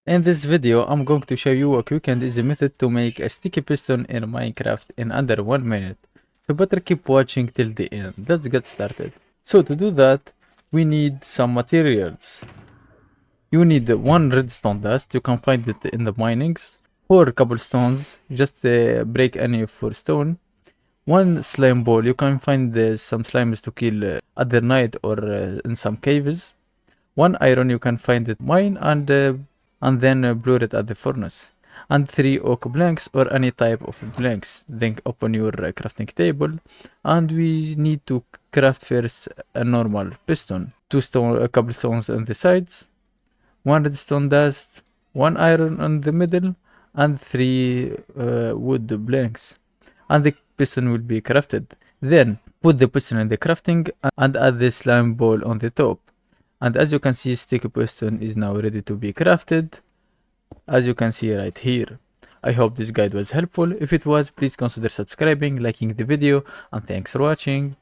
In this video, I'm going to show you a quick and easy method to make a sticky piston in Minecraft in under 1 minute. So better keep watching till the end. Let's get started. So to do that, we need some materials. You need one redstone dust, you can find it in the minings. 4 cobblestones, just break any 4 stone. 1 slime ball, you can find some slimes to kill at the night or in some caves. 1 iron, you can find it mine and then brew it at the furnace. And 3 oak planks or any type of planks. Then open your crafting table, and we need to craft first a normal piston. 2 cobblestones on the sides, 1 redstone dust, 1 iron on the middle, and 3 wood planks. And the piston will be crafted. Then put the piston in the crafting and add the slime ball on the top. And as you can see, sticky piston is now ready to be crafted, as you can see right here. I hope this guide was helpful. If it was, please consider subscribing, liking the video, and thanks for watching.